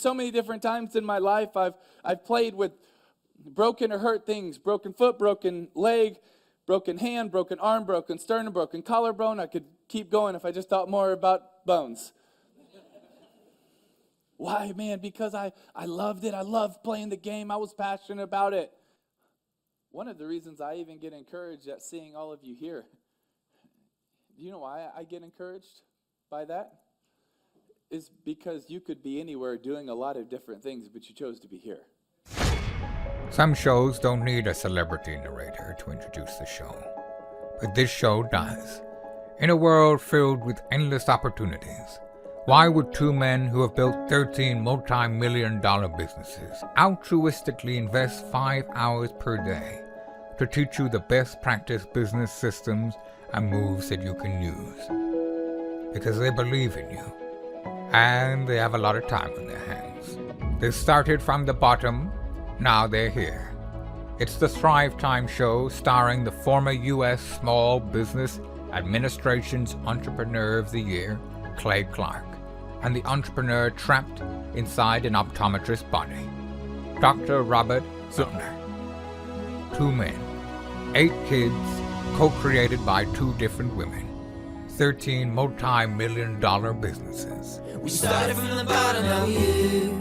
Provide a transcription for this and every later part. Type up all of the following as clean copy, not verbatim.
So many different times in my life, I've played with broken or hurt things, broken foot, broken leg, broken hand, broken arm, broken sternum, broken collarbone. I could keep going if I just thought more about bones. Why, man? Because I loved it. I loved playing the game. I was passionate about it. One of the reasons I even get encouraged at seeing all of you here. Do you know why I get encouraged by that? Is because you could be anywhere doing a lot of different things, but you chose to be here. Some shows don't need a celebrity narrator to introduce the show, but this show does. In a world filled with endless opportunities, why would two men who have built 13 multi-million-dollar businesses altruistically invest 5 hours per day to teach you the best practice business systems and moves that you can use? Because they believe in you. And they have a lot of time on their hands. They started from the bottom, now they're here. It's the Thrive Time Show starring the former U.S. Small Business Administration's Entrepreneur of the Year, Clay Clark, and the entrepreneur trapped inside an optometrist's body, Dr. Robert Zillner. 2 men, 8 kids, co-created by 2 different women, 13 multi-million-dollar businesses. We started from the bottom, now we here.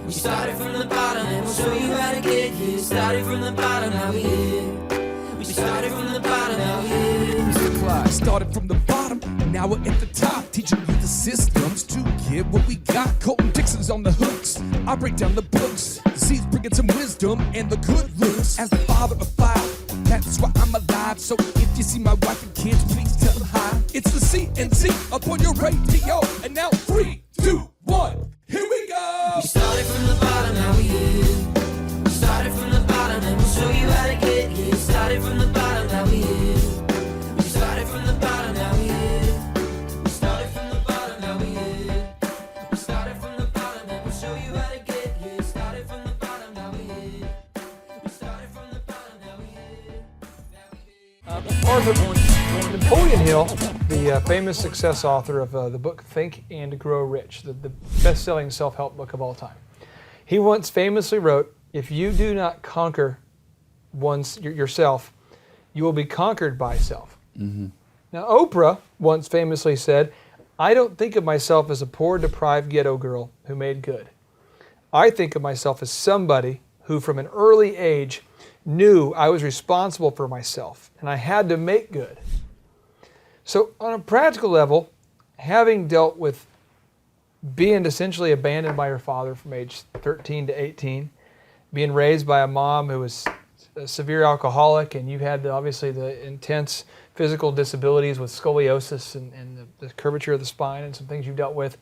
We started from the bottom, and we'll show you how to get here. Started from the bottom, now we here. We started from the bottom, now we here. Mr. Clyde started from the bottom, and now we're at the top, teaching you the systems to get what we got. Colton Dixon's on the hooks, I break down the books. Z's bringing some wisdom and the good looks. As the father of 5, that's why I'm alive. So if you see my wife and kids, please tell them hi. It's the CNC up on your radio, and now 3, 2, 1, here we go. We started from the bottom, now we here. We started from the bottom, and we'll show you how to get here. Started from the bottom, now we here. We started from the bottom, now we here. We started from the bottom, now we here. We started from the bottom, and we'll show you how to get here. Started from the bottom, now we here. We started from the bottom, now we here. Napoleon Hill, the famous success author of the book Think and Grow Rich, the best-selling self-help book of all time. He once famously wrote, if you do not conquer yourself, you will be conquered by self. Mm-hmm. Now, Oprah once famously said, I don't think of myself as a poor, deprived ghetto girl who made good. I think of myself as somebody who from an early age knew I was responsible for myself and I had to make good. So on a practical level, having dealt with being essentially abandoned by your father from age 13 to 18, being raised by a mom who was a severe alcoholic, and you've had obviously the intense physical disabilities with scoliosis and the curvature of the spine and some things you've dealt with,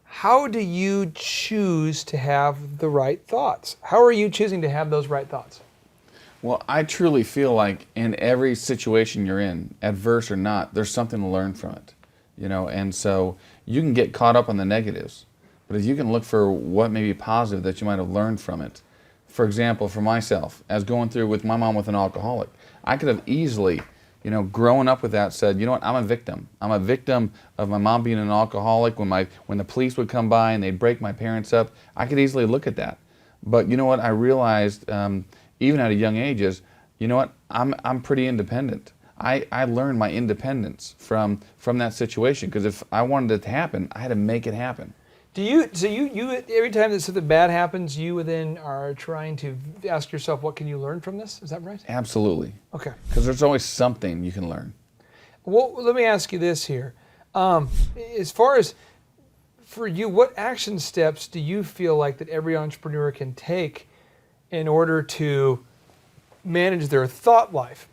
how do you choose to have the right thoughts? How are you choosing to have those right thoughts? Well, I truly feel like in every situation you're in, adverse or not, there's something to learn from it, and so you can get caught up on the negatives, but if you can look for what may be positive that you might have learned from it. For example, for myself, as going through with my mom with an alcoholic, I could have easily, growing up with that, said, you know what, I'm a victim. I'm a victim of my mom being an alcoholic. When the police would come by and they'd break my parents up, I could easily look at that. But you know what, I realized, even at a young age, is, you know what, I'm pretty independent. I learned my independence from that situation, because if I wanted it to happen, I had to make it happen. So you every time that something bad happens, you then are trying to ask yourself, what can you learn from this? Is that right? Absolutely. Okay. Because there's always something you can learn. Well, let me ask you this here. As far as for you, what action steps do you feel like that every entrepreneur can take in order to manage their thought life?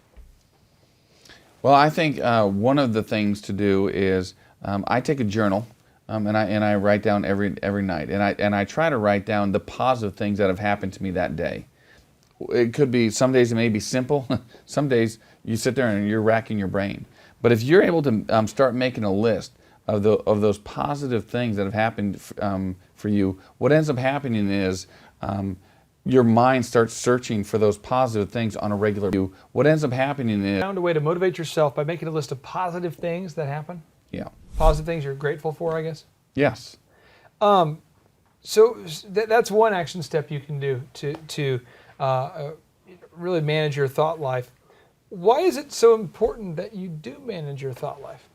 Well, I think one of the things to do is I take a journal. And I write down every night, and I try to write down the positive things that have happened to me that day. It could be, some days it may be simple, some days you sit there and you're racking your brain. But if you're able to start making a list of those positive things that have happened for you, what ends up happening is your mind starts searching for those positive things on a regular basis. What ends up happening is... Found a way to motivate yourself by making a list of positive things that happen? Yeah. Positive things you're grateful for, I guess? Yes. So that's one action step you can do to really manage your thought life. Why is it so important that you do manage your thought life?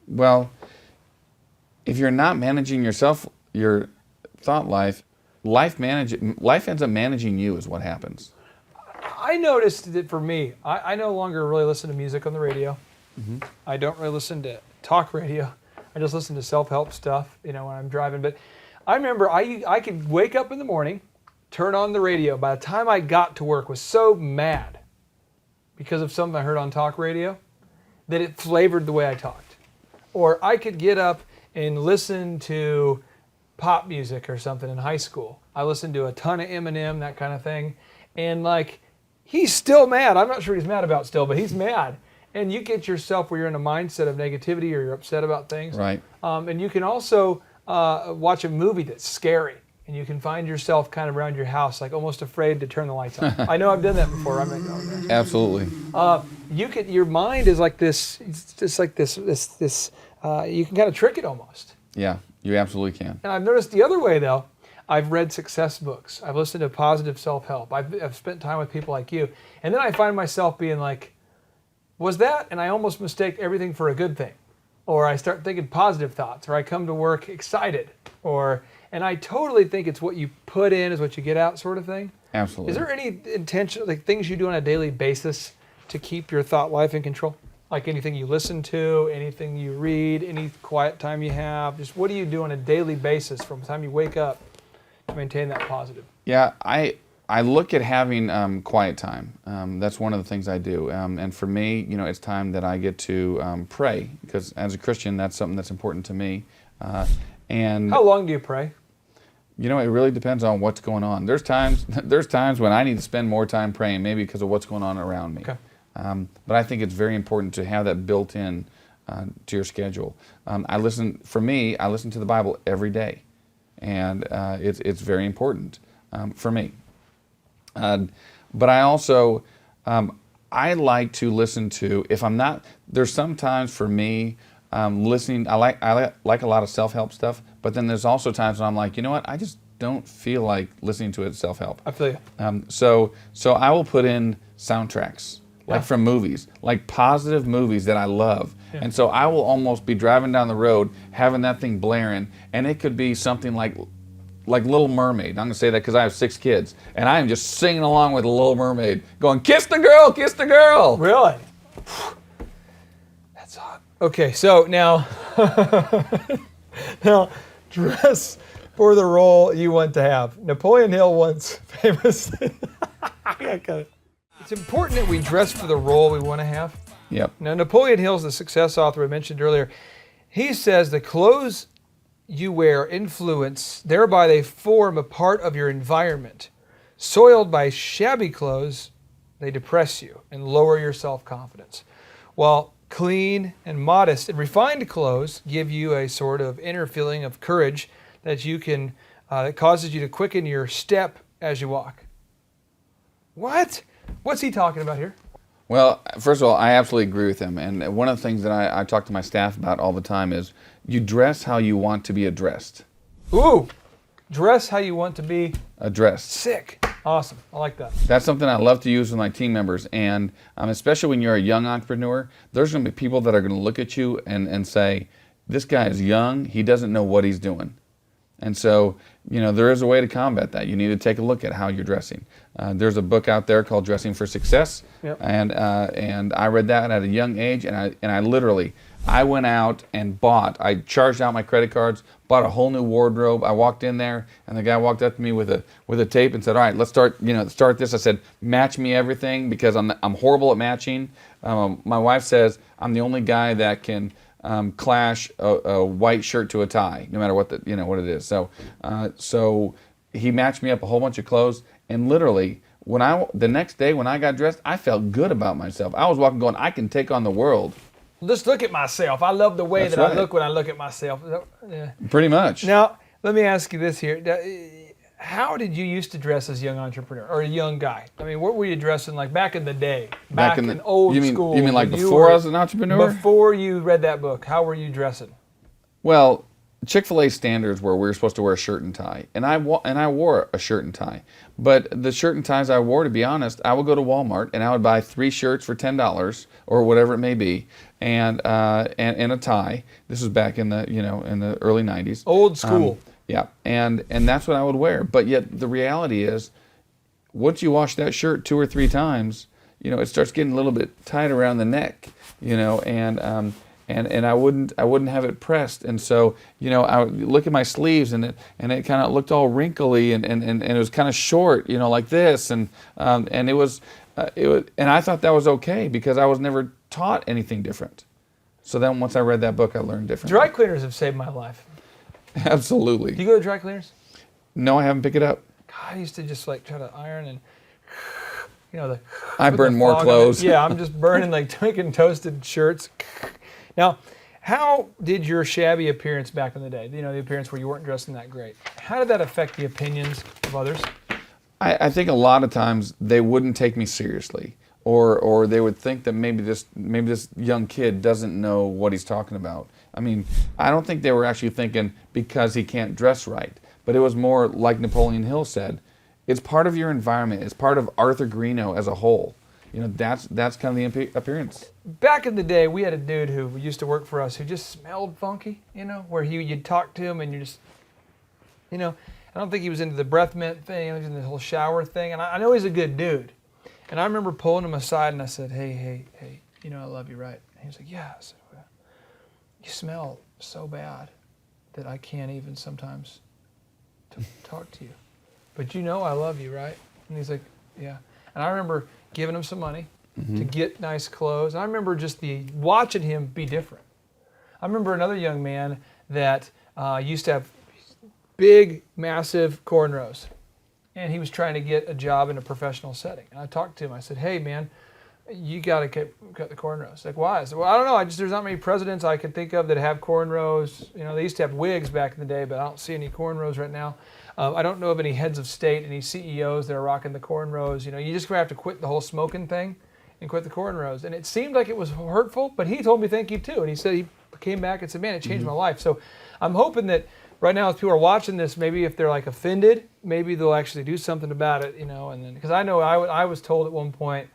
Well, if you're not managing your thought life, life ends up managing you is what happens. I noticed that for me, I no longer really listen to music on the radio. Mm-hmm. I don't really listen to talk radio. I just listen to self-help stuff, when I'm driving. But I remember I could wake up in the morning, turn on the radio. By the time I got to work, was so mad because of something I heard on talk radio that it flavored the way I talked. Or I could get up and listen to pop music or something in high school. I listened to a ton of Eminem, that kind of thing. And he's still mad. I'm not sure he's mad about still, but he's mad. And you get yourself where you're in a mindset of negativity or you're upset about things. Right. And you can also watch a movie that's scary. And you can find yourself kind of around your house, almost afraid to turn the lights on. I know I've done that before. I'm like, oh, man. Absolutely. Your mind is like this. It's just like this. You can kind of trick it almost. Yeah, you absolutely can. And I've noticed the other way though. I've read success books. I've listened to positive self-help. I've spent time with people like you, and then I find myself being like, was that? And I almost mistake everything for a good thing, or I start thinking positive thoughts, or I come to work excited, and I totally think it's what you put in is what you get out, sort of thing. Absolutely. Is there any intention, things you do on a daily basis to keep your thought life in control? Like anything you listen to, anything you read, any quiet time you have, just what do you do on a daily basis from the time you wake up to maintain that positive? Yeah, I look at having quiet time. That's one of the things I do. And for me, it's time that I get to pray, because as a Christian, that's something that's important to me. And how long do you pray? It really depends on what's going on. There's times when I need to spend more time praying, maybe because of what's going on around me. Okay. But I think it's very important to have that built in to your schedule. I listen to the Bible every day, and it's very important for me. But I also, I like to listen to, if I'm not, there's sometimes for me, listening, I like a lot of self-help stuff, but then there's also times when I'm like, you know what, I just don't feel like listening to it self-help. I feel you. So I will put in soundtracks, from movies, positive movies that I love. Yeah. And so I will almost be driving down the road, having that thing blaring, and it could be something like Little Mermaid. I'm going to say that because I have 6 kids, and I am just singing along with Little Mermaid, going, kiss the girl, kiss the girl. Really? That's hot. Okay, so now, dress for the role you want to have. Napoleon Hill once famously. It's important that we dress for the role we want to have. Yep. Now, Napoleon Hill's the success author I mentioned earlier. He says the clothes you wear influence, thereby they form a part of your environment. Soiled by shabby clothes, they depress you and lower your self-confidence. While clean and modest and refined clothes give you a sort of inner feeling of courage that you can, that causes you to quicken your step as you walk. What? What's he talking about here? Well, first of all, I absolutely agree with him. And one of the things that I talk to my staff about all the time is you dress how you want to be addressed. Ooh, dress how you want to be addressed. Sick. Awesome. I like that. That's something I love to use with my team members. And especially when you're a young entrepreneur, there's going to be people that are going to look at you and say, this guy is young, he doesn't know what he's doing. And so, there is a way to combat that. You need to take a look at how you're dressing. There's a book out there called Dressing for Success, yep. And I read that at a young age, and I went out and I charged out my credit cards, bought a whole new wardrobe. I walked in there, and the guy walked up to me with a tape and said, "All right, let's start this." I said, "Match me everything," because I'm horrible at matching. My wife says I'm the only guy that can clash a white shirt to a tie, no matter what what it is. So he matched me up a whole bunch of clothes, and literally the next day when I got dressed, I felt good about myself. I was walking going, I can take on the world. Just look at myself. I love the way That's that right. I look when I look at myself. Yeah. Pretty much. Now, let me ask you this here. How did you used to dress as a young entrepreneur or a young guy? I mean, what were you dressing like back in the day? Back in old school. You mean like before I was an entrepreneur? Before you read that book, how were you dressing? Well, Chick-fil-A standards were we were supposed to wear a shirt and tie, and I wore a shirt and tie. But the shirt and ties I wore, to be honest, I would go to Walmart and I would buy 3 shirts for $10 or whatever it may be, and a tie. This was back in the in the early '90s. Old school. Yeah, and that's what I would wear. But yet the reality is, once you wash that shirt 2 or 3 times, it starts getting a little bit tight around the neck, and I wouldn't have it pressed, and so I would look at my sleeves and it kind of looked all wrinkly and it was kind of short, like this, and it was and I thought that was okay because I was never taught anything different. So then once I read that book, I learned differently. Dry cleaners have saved my life. Absolutely. Do you go to dry cleaners? No, I haven't picked it up. God, I used to just try to iron and I burn more clothes. Yeah, I'm just burning making toasted shirts. Now, how did your shabby appearance back in the day, the appearance where you weren't dressing that great, how did that affect the opinions of others? I think a lot of times they wouldn't take me seriously, or they would think that maybe this young kid doesn't know what he's talking about. I mean, I don't think they were actually thinking because he can't dress right, but it was more like Napoleon Hill said, it's part of your environment, it's part of Arthur Greeno as a whole. That's kind of the appearance. Back in the day, we had a dude who used to work for us who just smelled funky, where you'd talk to him and you just, I don't think he was into the breath mint thing, he was into the whole shower thing, and I know he's a good dude. And I remember pulling him aside and I said, hey, I love you, right? And he was like, yeah. I said, well, you smell so bad that I can't even sometimes talk to you. But I love you, right? And he's like, yeah. And I remember giving him some money to get nice clothes. And I remember just watching him be different. I remember another young man that used to have big, massive cornrows. And he was trying to get a job in a professional setting. And I talked to him. I said, hey, man, you got to cut the cornrows. Like, why? I said, well, I don't know. There's not many presidents I can think of that have cornrows. They used to have wigs back in the day, but I don't see any cornrows right now. I don't know of any heads of state, any CEOs that are rocking the cornrows. You just have to quit the whole smoking thing and quit the cornrows. And it seemed like it was hurtful, but he told me thank you too. And he said he came back and said, man, it changed my life. So I'm hoping that right now as people are watching this, maybe if they're offended, maybe they'll actually do something about it, and then, because I know I was told at one point,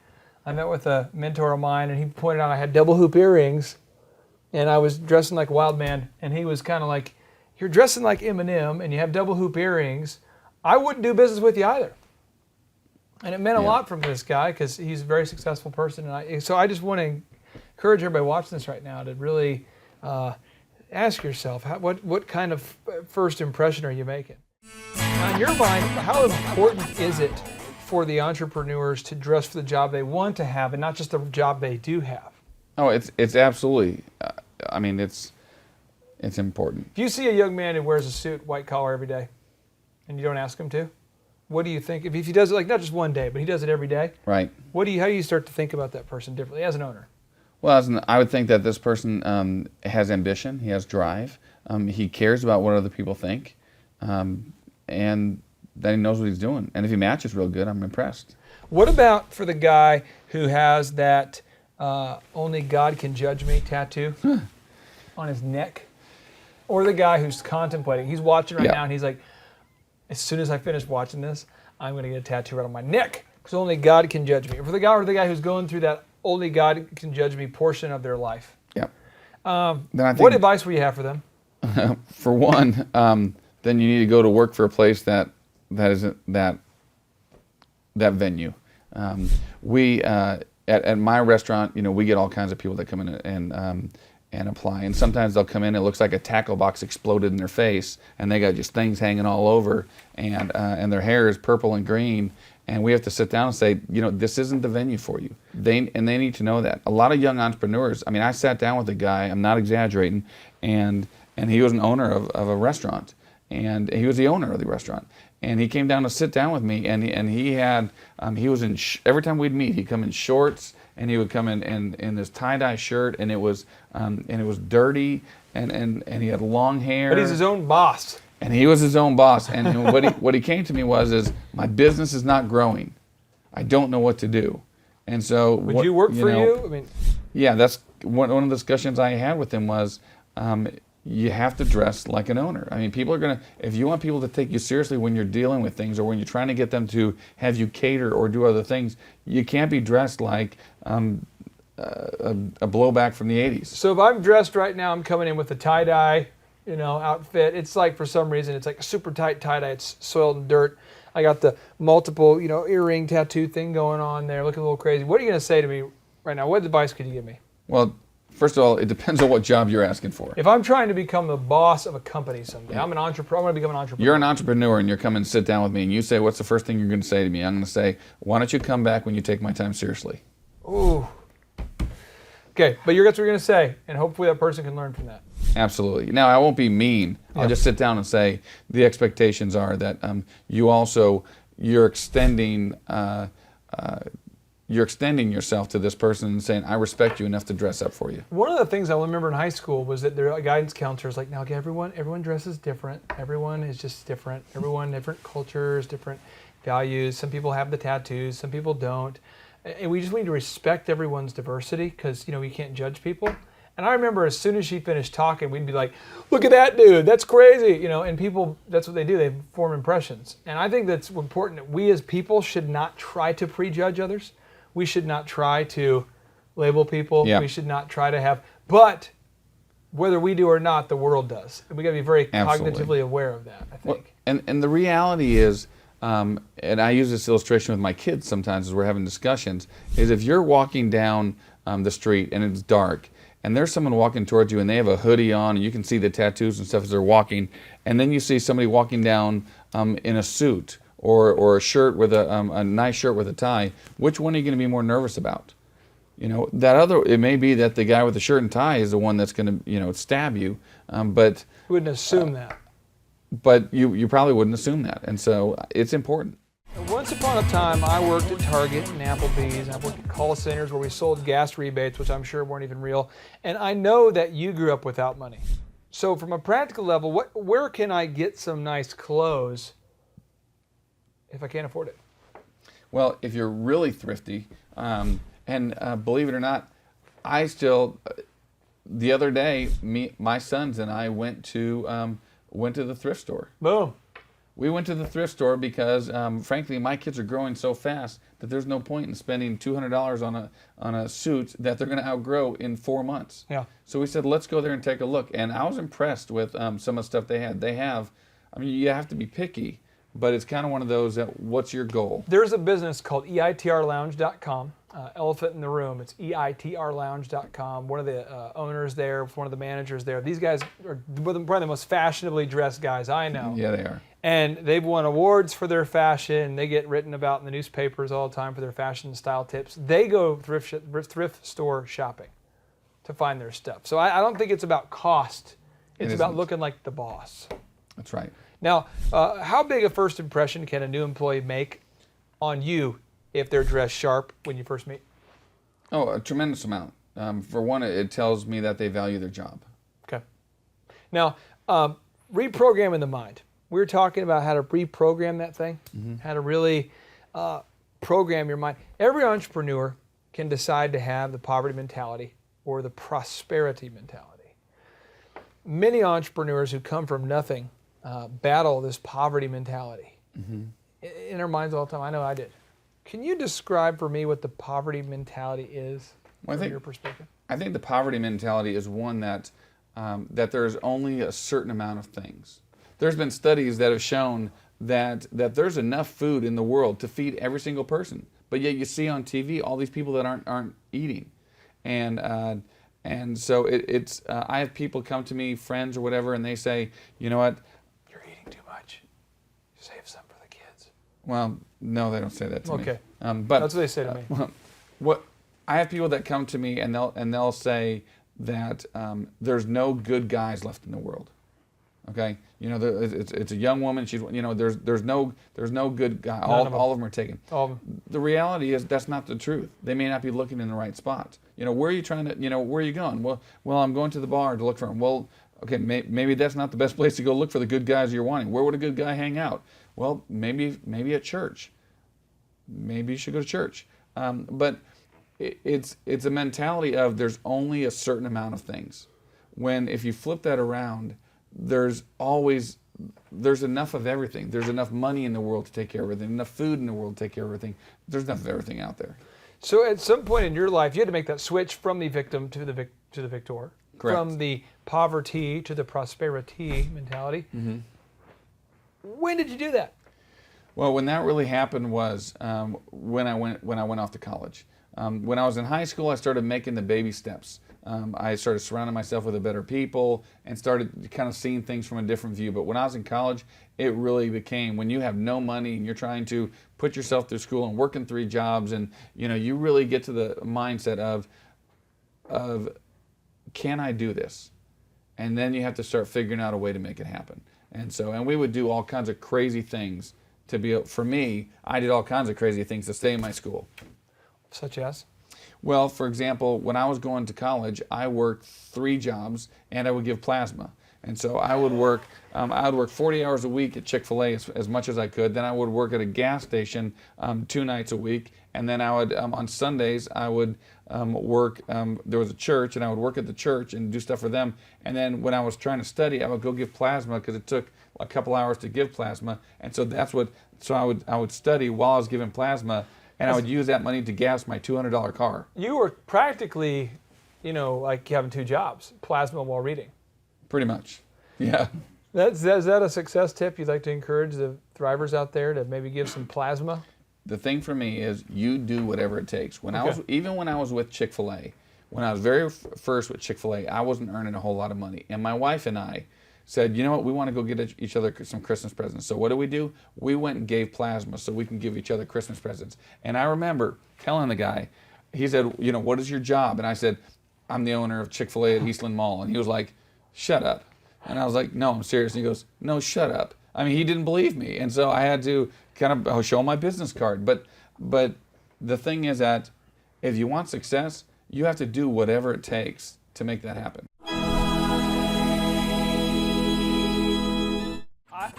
I met with a mentor of mine and he pointed out I had double hoop earrings and I was dressing like a wild man, and he was kind of like, you're dressing like Eminem and you have double hoop earrings, I wouldn't do business with you either. And it meant a lot from this guy because he's a very successful person. And so I just want to encourage everybody watching this right now to really ask yourself, what kind of first impression are you making? Now, in your mind, how important is it for the entrepreneurs to dress for the job they want to have and not just the job they do have? Oh, it's absolutely, it's important. If you see a young man who wears a suit, white collar every day, and you don't ask him to, what do you think? If he does it not just one day, but he does it every day, right? How do you start to think about that person differently as an owner? Well, I would think that this person has ambition, he has drive, he cares about what other people think, and that he knows what he's doing. And if he matches real good, I'm impressed. What about for the guy who has that only God can judge me tattoo on his neck? Or the guy who's contemplating, he's watching right now and he's like, as soon as I finish watching this, I'm going to get a tattoo right on my neck because only God can judge me. Or for the guy who's going through that only God can judge me portion of their life. Yeah. Then I think, what advice would you have for them? For one, then you need to go to work for a place that isn't that venue. We at my restaurant, we get all kinds of people that come in and apply, and sometimes they'll come in. It looks like a tackle box exploded in their face, and they got just things hanging all over, and their hair is purple and green. And we have to sit down and say, this isn't the venue for you. They need to know that. A lot of young entrepreneurs. I sat down with a guy. I'm not exaggerating, and he was an owner of a restaurant, and he was the owner of the restaurant. And he came down to sit down with me, and he had he was in every time we'd meet, he'd come in shorts, and he would come in this tie-dye shirt, and it was dirty, and he had long hair. But he's his own boss. And he was his own boss. And what he came to me is my business is not growing. I don't know what to do. And so would you work for you? Yeah, that's one of the discussions I had with him was, you have to dress like an owner. I mean, people are going to, if you want people to take you seriously when you're dealing with things or when you're trying to get them to have you cater or do other things, you can't be dressed like a blowback from the 80s. So if I'm dressed right now, I'm coming in with a tie-dye, outfit. It's like, for some reason, it's like a super tight tie-dye. It's soiled in dirt. I got the multiple, earring tattoo thing going on there, looking a little crazy. What are you going to say to me right now? What advice could you give me? Well, first of all, it depends on what job you're asking for. If I'm trying to become the boss of a company someday, I'm an entrepreneur. I'm going to become an entrepreneur. You're an entrepreneur and you're coming to sit down with me and you say, what's the first thing you're going to say to me? I'm going to say, why don't you come back when you take my time seriously? Ooh. Okay, but that's what you're going to say, and hopefully that person can learn from that. Absolutely. Now, I won't be mean. I'll just sit down and say the expectations are that you're extending yourself to this person and saying, I respect you enough to dress up for you. One of the things I remember in high school was that their guidance counselors like, now everyone dresses different. Everyone is just different. Everyone, different cultures, different values. Some people have the tattoos, some people don't. And we just need to respect everyone's diversity because, we can't judge people. And I remember as soon as she finished talking, we'd be like, look at that dude, that's crazy. And people, that's what they do, they form impressions. And I think that's important that we as people should not try to prejudge others. We should not try to label people. Yeah. We should not try to but whether we do or not, the world does. And we got to be very cognitively aware of that, I think. Well, and the reality is, and I use this illustration with my kids sometimes as we're having discussions, is if you're walking down the street and it's dark, and there's someone walking towards you and they have a hoodie on and you can see the tattoos and stuff as they're walking, and then you see somebody walking down in a suit or a shirt with a nice shirt with a tie, which one are you going to be more nervous about? It may be that the guy with the shirt and tie is the one that's going to, stab you, but We wouldn't assume that. But you probably wouldn't assume that, and so it's important. Once upon a time, I worked at Target and Applebee's, and I worked at call centers where we sold gas rebates, which I'm sure weren't even real. And I know that you grew up without money. So from a practical level, where can I get some nice clothes if I can't afford it? Well, if you're really thrifty, and believe it or not, I still, the other day, my sons and I went to the thrift store. Boom. We went to the thrift store because, frankly, my kids are growing so fast that there's no point in spending $200 on a suit that they're going to outgrow in 4 months. Yeah. So we said, let's go there and take a look. And I was impressed with some of the stuff they had. You have to be picky, but it's kind of one of those that, what's your goal? There's a business called eitrlounge.com. Elephant in the room. It's eitrlounge.com. One of the owners there, one of the managers there. These guys are probably the most fashionably dressed guys I know. Yeah, they are. And they've won awards for their fashion. They get written about in the newspapers all the time for their fashion and style tips. They go thrift store shopping to find their stuff. So I don't think it's about cost. It's about looking like the boss. That's right. Now, how big a first impression can a new employee make on you if they're dressed sharp when you first meet? Oh, a tremendous amount. For one, it tells me that they value their job. Okay. Now, reprogramming the mind. We were talking about how to reprogram that thing, how to really program your mind. Every entrepreneur can decide to have the poverty mentality or the prosperity mentality. Many entrepreneurs who come from nothing battle this poverty mentality in their minds all the time. I know I did. Can you describe for me what the poverty mentality is from your perspective? I think the poverty mentality is one that there's only a certain amount of things. There's been studies that have shown that there's enough food in the world to feed every single person, but yet you see on TV all these people that aren't eating, and so it's I have people come to me, friends or whatever, and they say, you know what, You're eating too much. Save some for the kids. well, no, they don't say that to me. Okay. But That's what they say to me. What I have people that come to me and they'll say that there's no good guys left in the world. Okay, it's a young woman. She's there's no good guy. All of them are taken. All of them. The reality is that's not the truth. They may not be looking in the right spot. Where are you trying to? Where are you going? Well, I'm going to the bar to look for them. Well, okay, maybe that's not the best place to go look for the good guys you're wanting. Where would a good guy hang out? Well, maybe at church. Maybe you should go to church. But it's a mentality of there's only a certain amount of things. when if you flip that around, there's enough of everything. There's enough money in the world to take care of everything, enough food in the world to take care of everything. There's enough of everything out there. So at some point in your life, you had to make that switch from the victim to the victor. Correct. From the poverty to the prosperity mentality. Mm-hmm. When did you do that? Well, when that really happened was when I went off to college. When I was in high school, I started making the baby steps. I started surrounding myself with better people and started kind of seeing things from a different view. But when I was in college, it really became, when you have no money and you're trying to put yourself through school and working 3 jobs, and you really get to the mindset of can I do this? And then you have to start figuring out a way to make it happen. And we would do all kinds of crazy things for me, I did all kinds of crazy things to stay in my school. Such as? Well, for example, when I was going to college, I worked 3 jobs and I would give plasma. And so I would work 40 hours a week at Chick-fil-A as much as I could. Then I would work at a gas station 2 nights a week. And then I would, on Sundays, I would work, there was a church, and I would work at the church and do stuff for them. And then when I was trying to study, I would go give plasma because it took a couple hours to give plasma. And so I would study while I was giving plasma, and I would use that money to gas my $200 car. You were practically, like having 2 jobs, plasma while reading. Pretty much, yeah. Is that a success tip you'd like to encourage the thrivers out there to maybe give some plasma? The thing for me is you do whatever it takes. When I was with Chick-fil-A, when I was very first with Chick-fil-A, I wasn't earning a whole lot of money. And my wife and I said, you know what, we want to go get each other some Christmas presents. So what do? We went and gave plasma so we can give each other Christmas presents. And I remember telling the guy, he said, what is your job? And I said, I'm the owner of Chick-fil-A at Eastland Mall. And he was like, shut up. And I was like, no, I'm serious. And he goes, no, shut up. I mean, he didn't believe me. And so I had to kind of show him my business card. But the thing is that if you want success, you have to do whatever it takes to make that happen.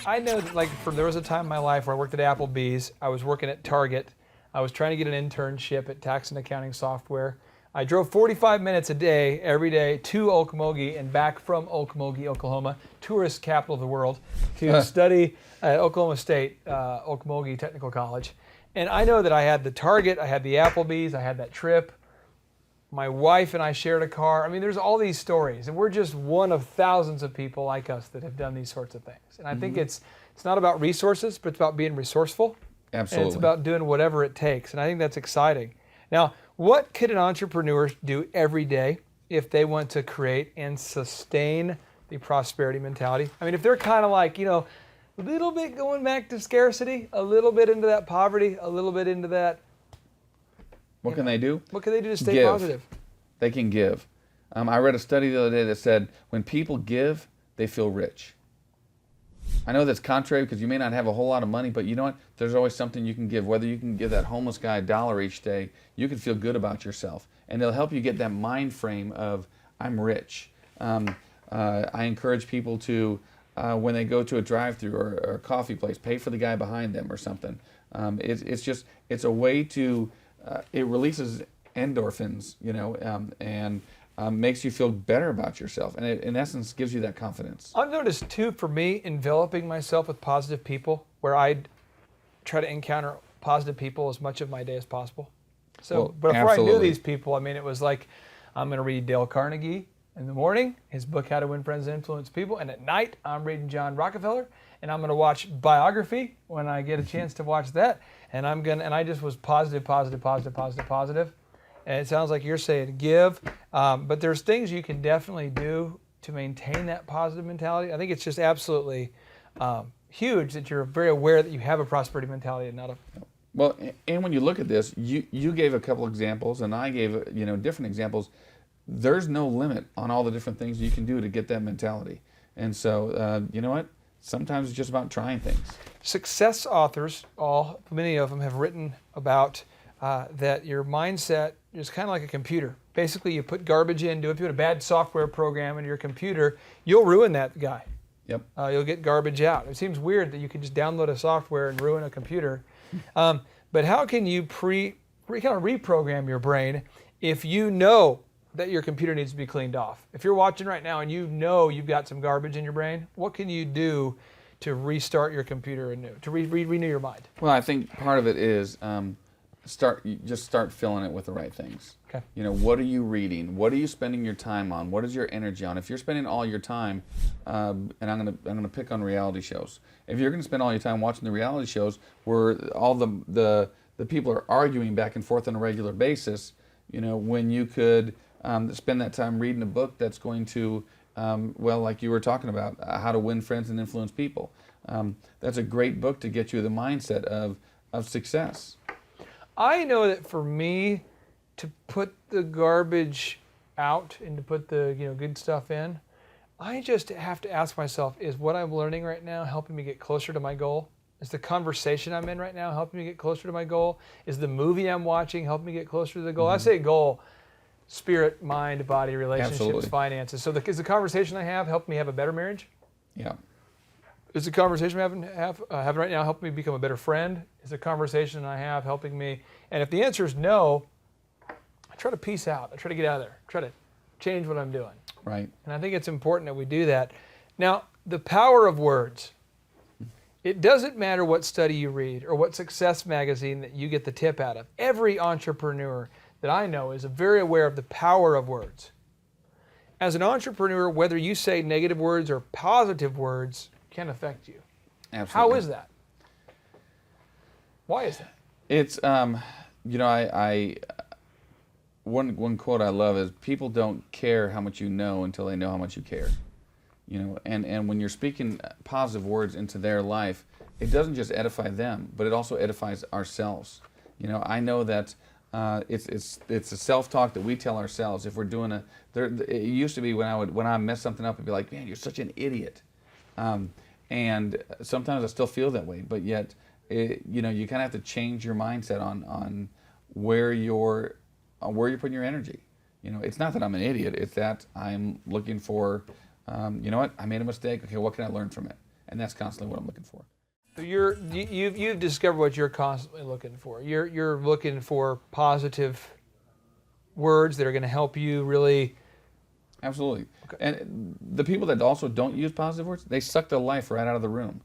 I know that there was a time in my life where I worked at Applebee's. I was working at Target. I was trying to get an internship at tax and accounting software. I drove 45 minutes a day, every day, to Okmulgee and back from Okmulgee, Oklahoma, tourist capital of the world, to study at Oklahoma State, Okmulgee Technical College. And I know that I had the Target, I had the Applebee's, I had that trip. My wife and I shared a car. I mean, there's all these stories, and we're just one of thousands of people like us that have done these sorts of things. And I think it's not about resources, but it's about being resourceful. Absolutely. And it's about doing whatever it takes. And I think that's exciting. Now, what could an entrepreneur do every day if they want to create and sustain the prosperity mentality? I mean, if they're kind of like, a little bit going back to scarcity, a little bit into that poverty, a little bit into that. What can they do? What can they do to stay positive? They can give. I read a study the other day that said when people give, they feel rich. I know that's contrary because you may not have a whole lot of money, but you know what? There's always something you can give. Whether you can give that homeless guy $1 each day, you can feel good about yourself. And it'll help you get that mind frame of, I'm rich. I encourage people to, when they go to a drive-through or a coffee place, pay for the guy behind them or something. It's a way to, it releases endorphins, and makes you feel better about yourself, and it, in essence, gives you that confidence. I've noticed too, for me, enveloping myself with positive people, where I try to encounter positive people as much of my day as possible. So before absolutely. I knew these people, I mean, it was like, I'm going to read Dale Carnegie in the morning, his book, How to Win Friends and Influence People, and at night, I'm reading John Rockefeller, and I'm going to watch Biography when I get a chance to watch that, and I just was positive. And it sounds like you're saying give, but there's things you can definitely do to maintain that positive mentality. I think it's just absolutely huge that you're very aware that you have a prosperity mentality and not a... Well, and when you look at this, you gave a couple examples, and I gave different examples. There's no limit on all the different things you can do to get that mentality. And so, you know what? Sometimes it's just about trying things. Success authors, many of them have written about that your mindset is kind of like a computer. Basically, you put garbage into it. If you put a bad software program into your computer, you'll ruin that guy. Yep. You'll get garbage out. It seems weird that you can just download a software and ruin a computer. But how can you kind of reprogram your brain if you know that your computer needs to be cleaned off. If you're watching right now and you know you've got some garbage in your brain, what can you do to restart your computer anew, to renew your mind? Well, I think part of it is just start filling it with the right things. Okay. You know, what are you reading? What are you spending your time on? What is your energy on? If you're spending all your time, and I'm gonna pick on reality shows. If you're gonna spend all your time watching the reality shows where all the people are arguing back and forth on a regular basis, you know, when you could spend that time reading a book that's going to, well, like you were talking about, How to Win Friends and Influence People. That's a great book to get you the mindset of success. I know that for me, to put the garbage out and to put the good stuff in, I just have to ask myself, is what I'm learning right now helping me get closer to my goal? Is the conversation I'm in right now helping me get closer to my goal? Is the movie I'm watching helping me get closer to the goal? I say goal, spirit, mind, body, relationships, Absolutely. finances. So is the conversation I have helping me have a better marriage? Yeah. Is the conversation I'm having right now helping me become a better friend? Is the conversation I have helping me? And if the answer is no, I try to peace out. I try to get out of there. Try to change what I'm doing. Right. And I think it's important that we do that. Now, the power of words. It doesn't matter what study you read or what success magazine that you get the tip out of. Every entrepreneur that I know is very aware of the power of words. As an entrepreneur, whether you say negative words or positive words can affect you. Absolutely. How is that? Why is that? It's you know, I one quote I love is, people don't care how much you know until they know how much you care. You know, and when you're speaking positive words into their life, it doesn't just edify them, but it also edifies ourselves. You know, I know that it's a self-talk that we tell ourselves. If we're doing it used to be when I mess something up, I'd be like, man, you're such an idiot. And sometimes I still feel that way, but yet, you know, you kind of have to change your mindset on where you're putting your energy. You know, it's not that I'm an idiot; it's that I'm looking for, you know what, I made a mistake. Okay, what can I learn from it? And that's constantly what I'm looking for. So you've discovered what you're constantly looking for. You're looking for positive words that are going to help you really. Absolutely. Okay. And the people that also don't use positive words, they suck the life right out of the room.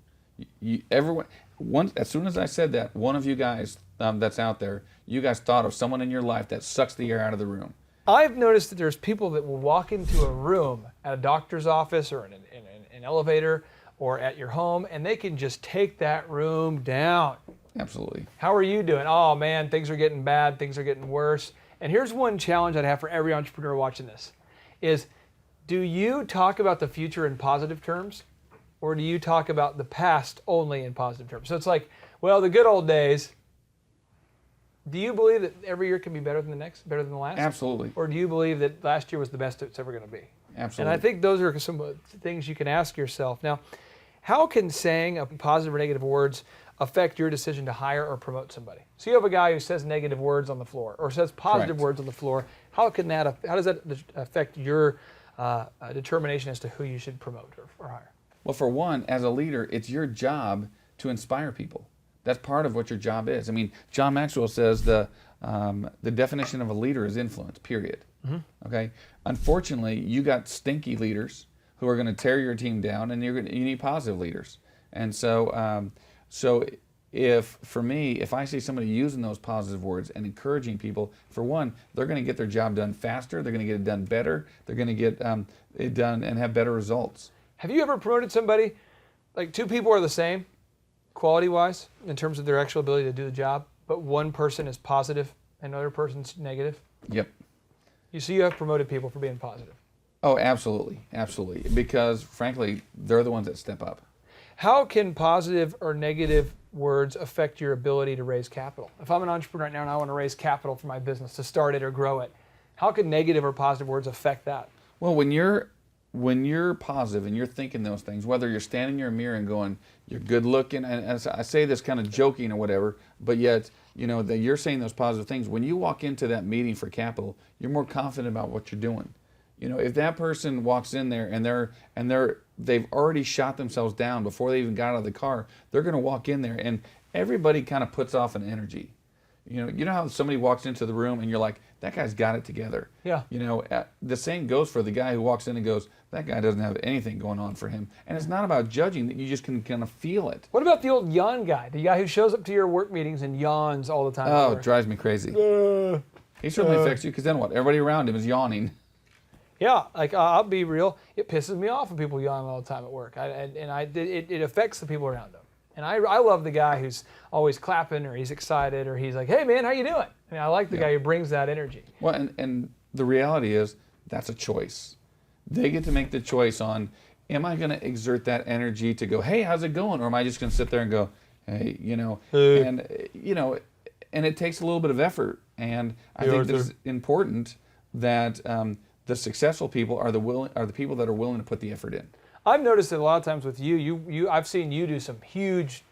As soon as I said that, one of you guys that's out there, you guys thought of someone in your life that sucks the air out of the room. I've noticed that there's people that will walk into a room at a doctor's office or in an elevator or at your home, and they can just take that room down. Absolutely. How are you doing? Oh man, things are getting bad, things are getting worse. And here's one challenge I'd have for every entrepreneur watching this, is do you talk about the future in positive terms, or do you talk about the past only in positive terms? So it's like, well, the good old days. Do you believe that every year can be better than the next, better than the last? Absolutely. Or do you believe that last year was the best it's ever going to be? Absolutely. And I think those are some things you can ask yourself. Now, how can saying a positive or negative words affect your decision to hire or promote somebody? So you have a guy who says negative words on the floor or says positive Correct. words on the floor. How does that affect your determination as to who you should promote or hire? Well, for one, as a leader, it's your job to inspire people. That's part of what your job is. I mean, John Maxwell says the definition of a leader is influence, period. Mm-hmm. Okay? Unfortunately, you got stinky leaders who are going to tear your team down, and you need positive leaders. And so, for me, if I see somebody using those positive words and encouraging people, for one, they're going to get their job done faster, they're going to get it done better, they're going to get it done and have better results. Have you ever promoted somebody, like two people are the same, quality-wise, in terms of their actual ability to do the job, but one person is positive and another person's negative? Yep. You have promoted people for being positive. Oh, absolutely, absolutely. Because, frankly, they're the ones that step up. How can positive or negative words affect your ability to raise capital? If I'm an entrepreneur right now and I want to raise capital for my business to start it or grow it, how can negative or positive words affect that? Well, when you're positive and you're thinking those things, whether you're standing in your mirror and going, you're good looking, and I say this kind of joking or whatever, but yet, you know, that you're saying those positive things. When you walk into that meeting for capital, you're more confident about what you're doing. You know, if that person walks in there and they've already shot themselves down before they even got out of the car, they're going to walk in there and everybody kind of puts off an energy. You know how somebody walks into the room and you're like, that guy's got it together. Yeah. The same goes for the guy who walks in and goes, that guy doesn't have anything going on for him. And it's not about judging, that you just can kind of feel it. What about the old yawn guy? The guy who shows up to your work meetings and yawns all the time? Oh, it drives me crazy. He certainly affects you, because then what? Everybody around him is yawning. Yeah, like I'll be real. It pisses me off when people yawn all the time at work, it affects the people around them. And I love the guy who's always clapping, or he's excited, or he's like, "Hey man, how you doing?" I like the guy who brings that energy. Well, and the reality is that's a choice. They get to make the choice on, am I going to exert that energy to go, "Hey, how's it going?" Or am I just going to sit there and go, "Hey, and it takes a little bit of effort. And I think it's important that the successful people are the people that are willing to put the effort in. I've noticed that a lot of times with you, I've seen you do some huge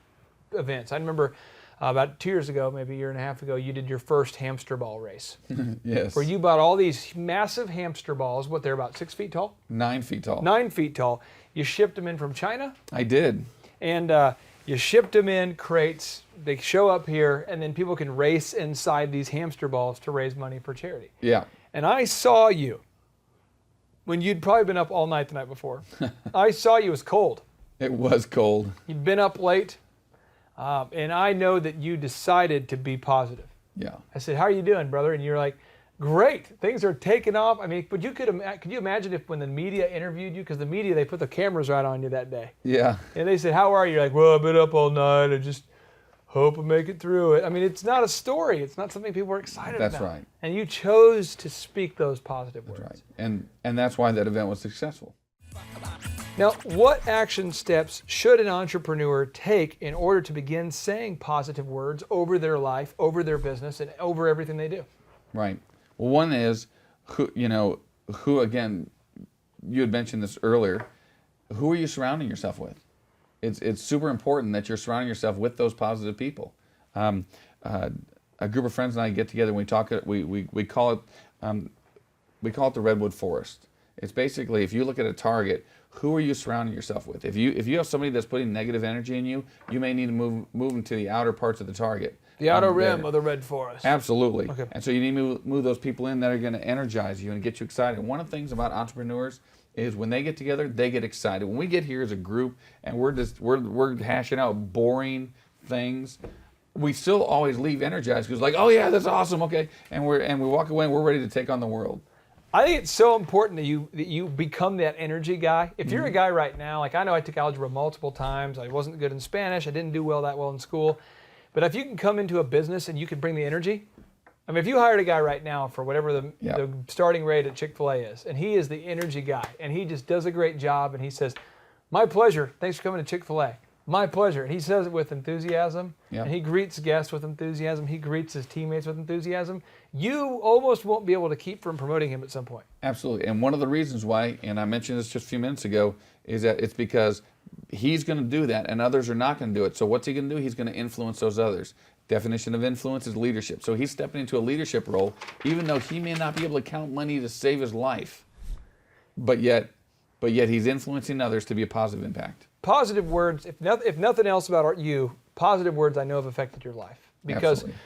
events. I remember about 2 years ago, maybe a year and a half ago, you did your first hamster ball race. Yes. Where you bought all these massive hamster balls, they're about 6 feet tall? 9 feet tall. 9 feet tall. You shipped them in from China? I did. And you shipped them in crates. They show up here, and then people can race inside these hamster balls to raise money for charity. Yeah. And I saw you when you'd probably been up all night the night before. I saw you. It was cold. It was cold. You'd been up late, and I know that you decided to be positive. Yeah. I said, "How are you doing, brother?" And you're like, "Great. Things are taking off." I mean, but could you imagine if when the media interviewed you, because the media, they put the cameras right on you that day. Yeah. And they said, "How are you?" You're like, "Well, I've been up all night. I just hope I make it through it." I mean, it's not a story. It's not something people are excited about. That's right. And you chose to speak those positive words. Right. And that's why that event was successful. Now, what action steps should an entrepreneur take in order to begin saying positive words over their life, over their business, and over everything they do? Right. Well, one is who again, you had mentioned this earlier, who are you surrounding yourself with? It's super important that you're surrounding yourself with those positive people. A group of friends and I get together and we talk. We call it the Redwood Forest. It's basically, if you look at a target, who are you surrounding yourself with? If you have somebody that's putting negative energy in you, you may need to move into the outer parts of the target. The outer rim of the Red Forest. Absolutely. Okay. And so you need to move those people in that are going to energize you and get you excited. One of the things about entrepreneurs is when they get together, they get excited. When we get here as a group and we're hashing out boring things, we still always leave energized because like, oh yeah, that's awesome, okay, and we walk away and we're ready to take on the world. I think it's so important that you become that energy guy. If you're a guy right now, like I know I took algebra multiple times. I wasn't good in Spanish. I didn't do that well in school. But if you can come into a business and you can bring the energy, I mean, if you hired a guy right now for whatever the starting rate at Chick-fil-A is, and he is the energy guy, and he just does a great job, and he says, "My pleasure. Thanks for coming to Chick-fil-A. My pleasure." And he says it with enthusiasm, and he greets guests with enthusiasm. He greets his teammates with enthusiasm. You almost won't be able to keep from promoting him at some point. Absolutely. And one of the reasons why, and I mentioned this just a few minutes ago, is that it's because he's going to do that and others are not going to do it. So what's he going to do? He's going to influence those others. Definition of influence is leadership. So he's stepping into a leadership role, even though he may not be able to count money to save his life. But yet he's influencing others to be a positive impact. Positive words, if nothing else about you, positive words I know have affected your life. Because Absolutely.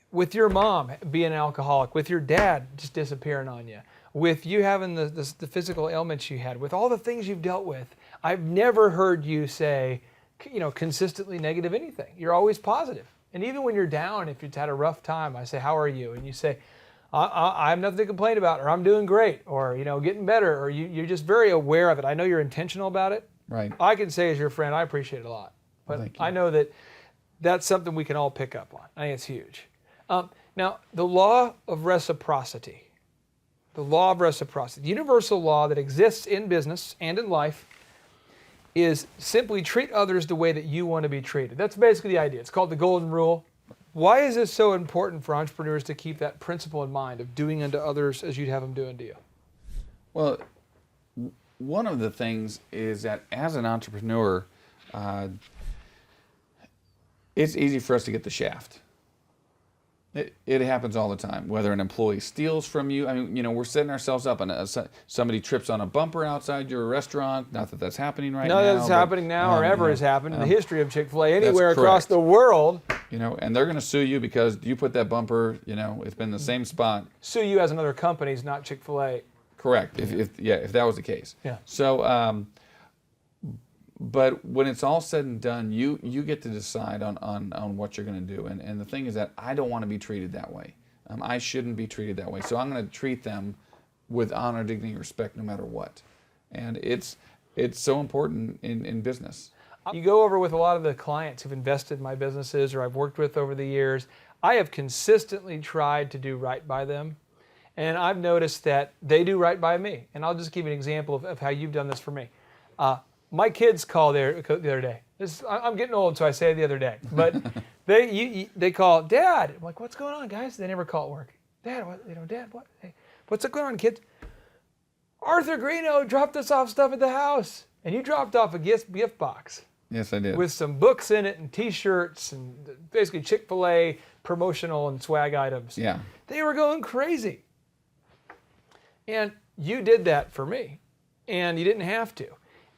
With your mom being an alcoholic, with your dad just disappearing on you, with you having the physical ailments you had, with all the things you've dealt with, I've never heard you say, consistently negative anything. You're always positive. And even when you're down, if you've had a rough time, I say, "How are you?" And you say, I have nothing to complain about, or "I'm doing great," or getting better, or you're just very aware of it. I know you're intentional about it. Right. I can say as your friend, I appreciate it a lot. But Thank you. I know that that's something we can all pick up on. I think it's huge. Now, the law of reciprocity. The law of reciprocity. The universal law that exists in business and in life is simply treat others the way that you want to be treated. That's basically the idea. It's called the golden rule. Why is it so important for entrepreneurs to keep that principle in mind of doing unto others as you'd have them do unto you? Well, one of the things is that as an entrepreneur, it's easy for us to get the shaft. It happens all the time, whether an employee steals from you. I mean, we're setting ourselves up, and somebody trips on a bumper outside your restaurant. Not that that's happening right now. Not that it's happening now or ever has happened in the history of Chick-fil-A anywhere correct. across the world. You know, and they're going to sue you because you put that bumper, you know, it's been the same spot. Sue you as another company's, not Chick-fil-A. Correct. If that was the case. Yeah. So, but when it's all said and done, you get to decide on what you're going to do. And the thing is that I don't want to be treated that way. I shouldn't be treated that way. So I'm going to treat them with honor, dignity, and respect no matter what. And it's so important in business. You go over with a lot of the clients who've invested in my businesses or I've worked with over the years. I have consistently tried to do right by them. And I've noticed that they do right by me. And I'll just give you an example of how you've done this for me. My kids called the other day. I'm getting old, so I say the other day. But they call, Dad. I'm like, what's going on, guys? They never call at work. Dad, Dad, what? Hey, what's going on, kids? Arthur Greeno dropped us off stuff at the house. And you dropped off a gift box. Yes, I did. With some books in it and T-shirts and basically Chick-fil-A promotional and swag items. Yeah. They were going crazy. And you did that for me. And you didn't have to.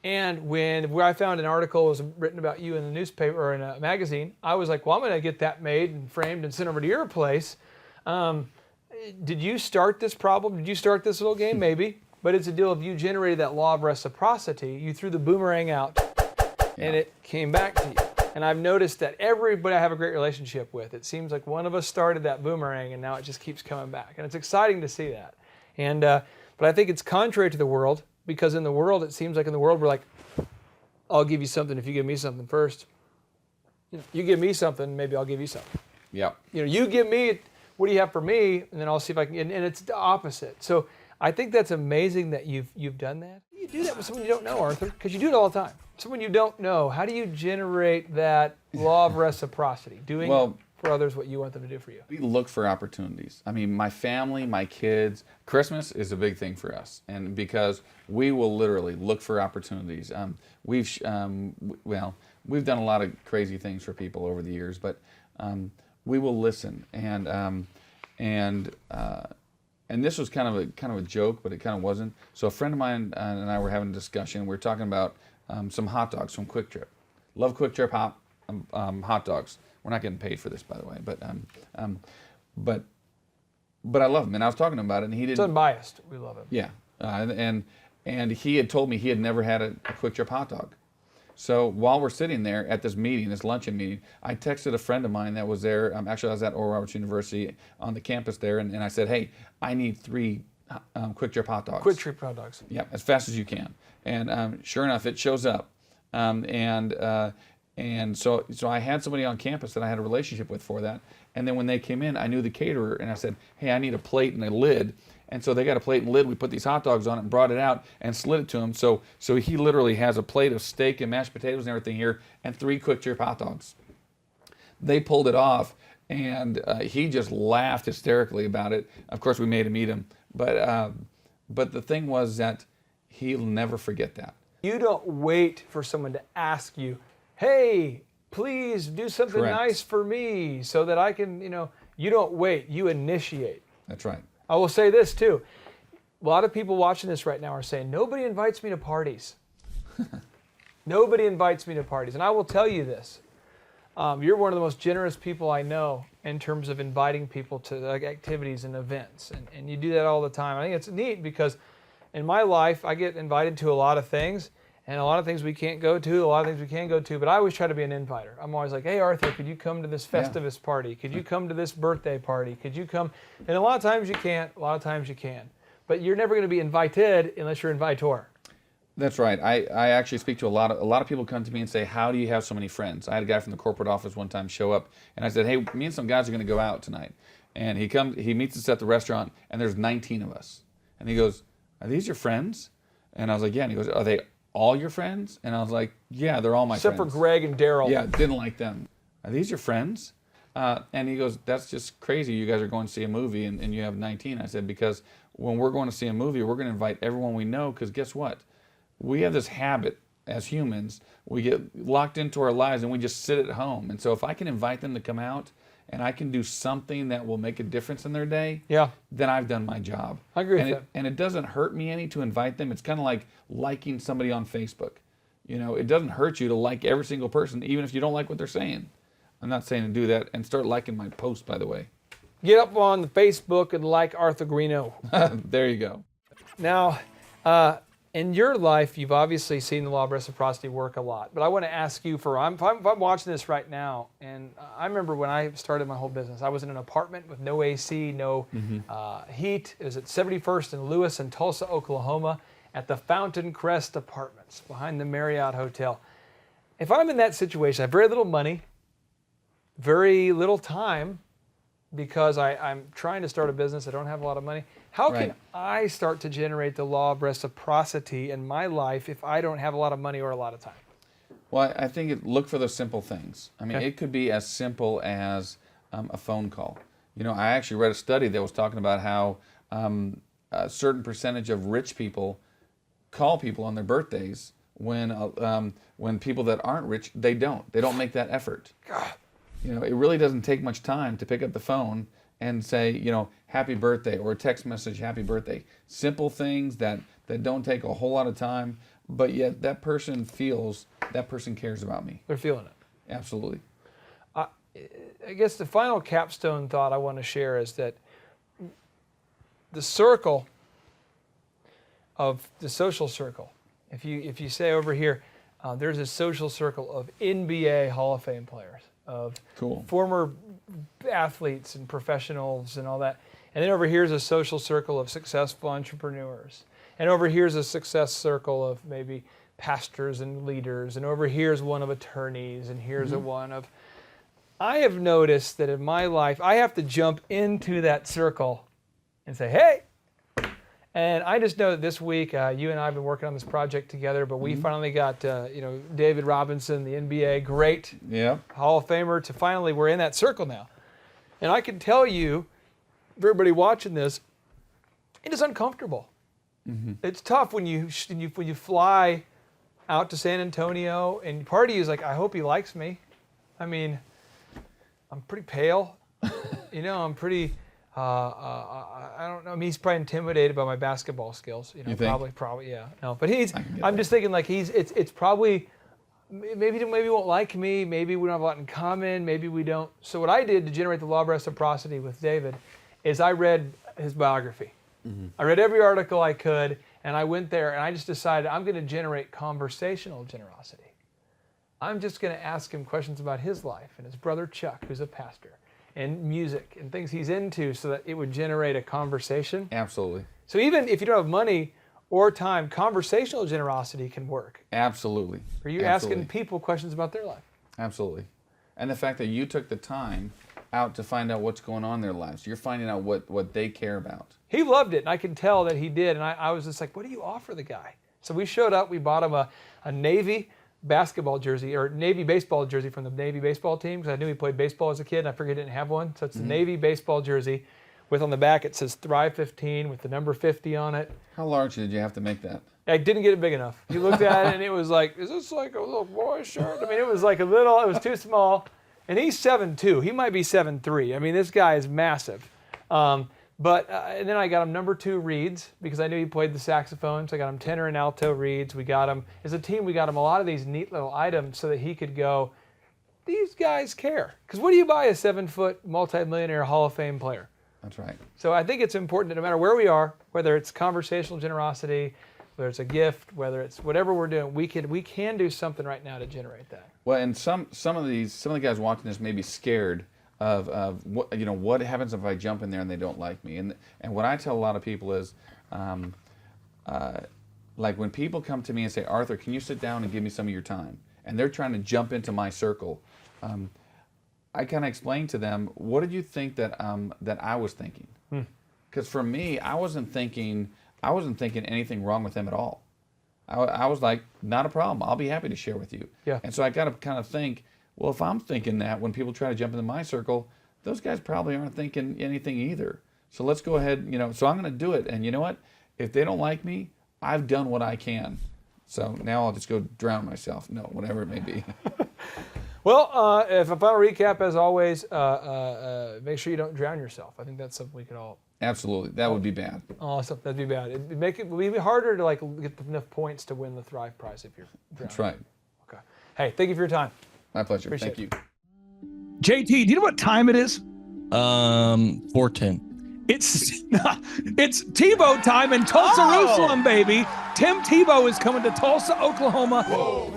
And where I found an article was written about you in the newspaper or in a magazine, I was like, well, I'm going to get that made and framed and sent over to your place. Did you start this problem? Did you start this little game? Maybe. But it's a deal of you generated that law of reciprocity. You threw the boomerang out. And it came back to you. And I've noticed that everybody I have a great relationship with, it seems like one of us started that boomerang and now it just keeps coming back. And it's exciting to see that. And but I think it's contrary to the world, because in the world, it seems like in the world we're like, I'll give you something if you give me something first. You give me something, maybe I'll give you something. Yeah. You give me, what do you have for me? And then I'll see if I can, and it's the opposite. So I think that's amazing that you've done that. You do that with someone you don't know, Arthur, because you do it all the time. Someone you don't know, how do you generate that law of reciprocity? Doing for others what you want them to do for you. We look for opportunities. I mean, my family, my kids, Christmas is a big thing for us. And because we will literally look for opportunities. We've done a lot of crazy things for people over the years, but we will listen. And this was kind of a joke, but it kind of wasn't. So a friend of mine and I were having a discussion. We were talking about some hot dogs from Quick Trip. Love Quick Trip hot dogs. We're not getting paid for this, by the way, but I love them. And I was talking about it, and he didn't. It's unbiased. We love it. Yeah, and he had told me he had never had a Quick Trip hot dog. So while we're sitting there at this meeting, this luncheon meeting, I texted a friend of mine that was there. Actually, I was at Oral Roberts University on the campus there, and I said, hey, I need 3 Quick Trip hot dogs. Quick Trip hot dogs. Yeah, as fast as you can. And sure enough, it shows up. And so I had somebody on campus that I had a relationship with for that. And then when they came in, I knew the caterer, and I said, hey, I need a plate and a lid. And so they got a plate and lid. We put these hot dogs on it and brought it out and slid it to him. So he literally has a plate of steak and mashed potatoes and everything here and 3 Quick Trip hot dogs. They pulled it off, and he just laughed hysterically about it. Of course, we made him eat them. But the thing was that he'll never forget that. You don't wait for someone to ask you, hey, please do something Correct. nice for me so that I can, you don't wait, you initiate. That's right. I will say this too. A lot of people watching this right now are saying, nobody invites me to parties. Nobody invites me to parties. And I will tell you this. You're one of the most generous people I know in terms of inviting people to activities and events. And you do that all the time. I think it's neat because in my life, I get invited to a lot of things. And a lot of things we can't go to, a lot of things we can go to, but I always try to be an inviter. I'm always like, hey, Arthur, could you come to this Festivus party? Could you come to this birthday party? Could you come? And a lot of times you can't, a lot of times you can. But you're never going to be invited unless you're invitor. That's right. I actually speak to a lot of people come to me and say, how do you have so many friends? I had a guy from the corporate office one time show up, and I said, hey, me and some guys are going to go out tonight. And he meets us at the restaurant, and there's 19 of us. And he goes, are these your friends? And I was like, yeah. And he goes, are they all your friends? And I was like, yeah, they're all my friends. Except for Greg and Daryl. Yeah, didn't like them. Are these your friends? And he goes, that's just crazy. You guys are going to see a movie and you have 19. I said, because when we're going to see a movie, we're going to invite everyone we know, because guess what? We have this habit as humans. We get locked into our lives and we just sit at home. And so if I can invite them to come out and I can do something that will make a difference in their day, then I've done my job. I agree with that. And it doesn't hurt me any to invite them. It's kind of like liking somebody on Facebook. It doesn't hurt you to like every single person, even if you don't like what they're saying. I'm not saying to do that. And start liking my post, by the way. Get up on the Facebook and like Arthur Greeno. There you go. Now, in your life, you've obviously seen the law of reciprocity work a lot. But I want to ask you if I'm watching this right now, and I remember when I started my whole business, I was in an apartment with no AC, no heat. It was at 71st and Lewis in Tulsa, Oklahoma, at the Fountain Crest Apartments behind the Marriott Hotel. If I'm in that situation, I have very little money, very little time, because I'm trying to start a business. I don't have a lot of money. How can I start to generate the law of reciprocity in my life if I don't have a lot of money or a lot of time? Well, I think look for those simple things. I mean, it could be as simple as a phone call. You know, I actually read a study that was talking about how a certain percentage of rich people call people on their birthdays when people that aren't rich, they don't make that effort. God. You know, it really doesn't take much time to pick up the phone and say, you know, happy birthday, or a text message, happy birthday. Simple things that don't take a whole lot of time, but yet that person cares about me. They're feeling it. Absolutely. I guess the final capstone thought I want to share is that the circle of the social circle, if you say over here, there's a social circle of NBA Hall of Fame players, of former athletes and professionals and all that. And then over here is a social circle of successful entrepreneurs. And over here is a success circle of maybe pastors and leaders. And over here is one of attorneys. And here's a one of... I have noticed that in my life, I have to jump into that circle and say, hey. And I just know that this week, you and I have been working on this project together, but we finally got, David Robinson, the NBA great Hall of Famer, to finally, we're in that circle now. And I can tell you, for everybody watching this, it is uncomfortable. It's tough when you fly out to San Antonio, and part of you is like, I hope he likes me. I mean, I'm pretty pale. I'm pretty... I don't know. I mean, he's probably intimidated by my basketball skills. You think? Probably, yeah. No, but I'm just thinking like it's probably, maybe he won't like me. Maybe we don't have a lot in common. Maybe we don't. So what I did to generate the law of reciprocity with David is I read his biography. I read every article I could, and I went there and I just decided I'm going to generate conversational generosity. I'm just going to ask him questions about his life and his brother Chuck, who's a pastor, and music and things he's into, so that it would generate a conversation. Absolutely. So even if you don't have money or time, conversational generosity can work. Absolutely. Are you asking people questions about their life? Absolutely. And the fact that you took the time out to find out what's going on in their lives. You're finding out what they care about. He loved it, and I can tell that he did. And I was just like, what do you offer the guy? So we showed up, we bought him a Navy basketball jersey, or Navy baseball jersey from the Navy baseball team, because I knew he played baseball as a kid and I figured he didn't have one. So it's the Navy baseball jersey with, on the back it says Thrive 15 with the number 50 on it. How large did you have to make that? I didn't get it big enough. He looked at it and it was like, is this like a little boy shirt? I mean, it was like it was too small. And he's 7'2". He might be 7'3". I mean, this guy is massive. And then I got him number 2 reeds, because I knew he played the saxophone. So I got him tenor and alto reeds. We got him, as a team, we got him a lot of these neat little items so that he could go, these guys care. Because what do you buy a 7-foot multimillionaire Hall of Fame player? That's right. So I think it's important that no matter where we are, whether it's conversational generosity, whether it's a gift, whether it's whatever we're doing, we can do something right now to generate that. Well, and some of the guys watching this may be scared of what happens if I jump in there and they don't like me. And what I tell a lot of people is, like when people come to me and say, Arthur, can you sit down and give me some of your time? And they're trying to jump into my circle. I kind of explain to them, what did you think that I was thinking? Because for me, I wasn't thinking anything wrong with them at all. I was like, not a problem. I'll be happy to share with you. Yeah. And so I got to kind of think, well, if I'm thinking that when people try to jump into my circle, those guys probably aren't thinking anything either. So let's go ahead, so I'm going to do it. And you know what? If they don't like me, I've done what I can. So now I'll just go drown myself. No, whatever it may be. Well, if a final recap, as always, make sure you don't drown yourself. I think that's something we could all... Absolutely. That would be bad. Awesome. That'd be bad. It'd be harder to get enough points to win the Thrive Prize if you're drowning. That's right. Okay. Hey, thank you for your time. My pleasure. Appreciate Thank it. you. JT, do you know what time it is? 4:10. It's Tebow time in Tulsa, Jerusalem, baby. Tim Tebow is coming to Tulsa, Oklahoma.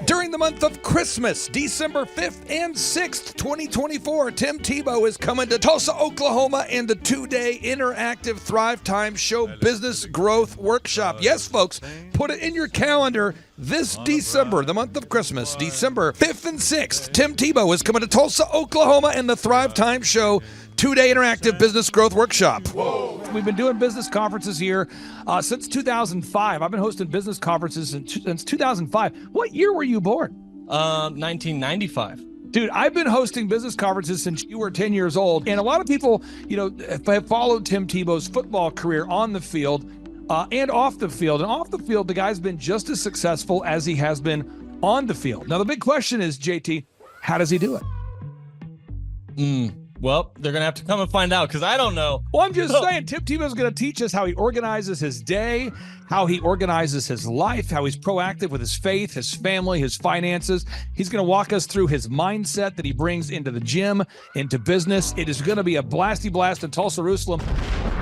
During the month of Christmas, December 5th and 6th, 2024, Tim Tebow is coming to Tulsa, Oklahoma in the 2-day interactive Thrive Time Show Business Growth Workshop. Yes, folks, put it in your calendar. This December, the month of Christmas, December 5th and 6th, Tim Tebow is coming to Tulsa, Oklahoma in the Thrive Time Show 2-day interactive business growth workshop. We've been doing business conferences here since 2005. I've been hosting business conferences since 2005. What year were you born? 1995. Dude, I've been hosting business conferences since you were 10 years old. And a lot of people, have followed Tim Tebow's football career on the field and off the field. And off the field, the guy's been just as successful as he has been on the field. Now, the big question is, JT, how does he do it? Well, they're going to have to come and find out because I don't know. Well, I'm just saying, Tim Tebow's going to teach us how he organizes his day, how he organizes his life, how he's proactive with his faith, his family, his finances. He's going to walk us through his mindset that he brings into the gym, into business. It is going to be a blasty blast in Tulsa, Jerusalem.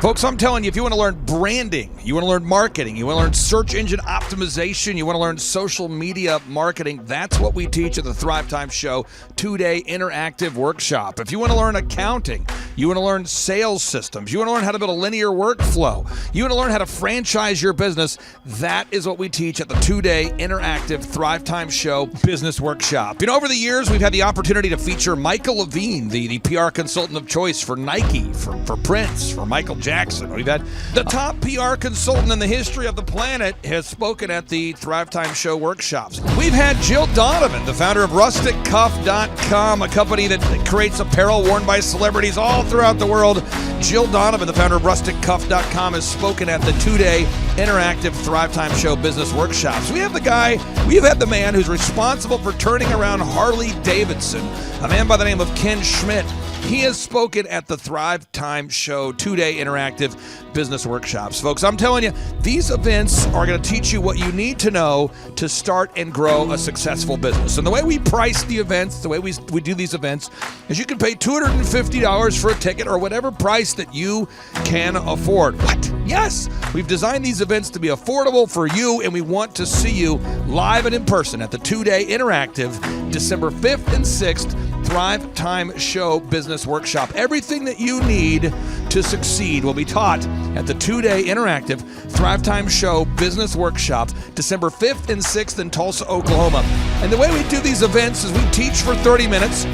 Folks, I'm telling you, if you want to learn branding, you want to learn marketing, you want to learn search engine optimization, you want to learn social media marketing, that's what we teach at the Thrive Time Show 2-day interactive workshop. If you want to learn accounting, you want to learn sales systems, you want to learn how to build a linear workflow, you want to learn how to franchise your business, that is what we teach at the 2-day interactive Thrive Time Show business workshop. Over the years, we've had the opportunity to feature Michael Levine, the PR consultant of choice for Nike, for Prince, for Michael Jackson. We've had the top PR consultant in the history of the planet has spoken at the Thrive Time Show workshops. We've had Jill Donovan, the founder of RusticCuff.com, a company that creates apparel worn by celebrities all throughout the world. Jill Donovan, the founder of RusticCuff.com, has spoken at the 2-day interactive Thrive Time Show business workshops. We've had the man who's responsible for turning around Harley Davidson, a man by the name of Ken Schmidt. He has spoken at the Thrive Time Show 2-day interactive business workshops. Folks, I'm telling you, these events are going to teach you what you need to know to start and grow a successful business. And the way we price the events, the way we do these events, is you can pay $250 for a ticket or whatever price that you can afford. What? Yes, we've designed these events to be affordable for you, and we want to see you live and in person at the 2-day interactive December 5th and 6th Thrive Time Show Business Workshop. Everything that you need to succeed will be taught at the 2-day interactive Thrive Time Show Business Workshop, December 5th and 6th in Tulsa, Oklahoma. And the way we do these events is we teach for 30 minutes,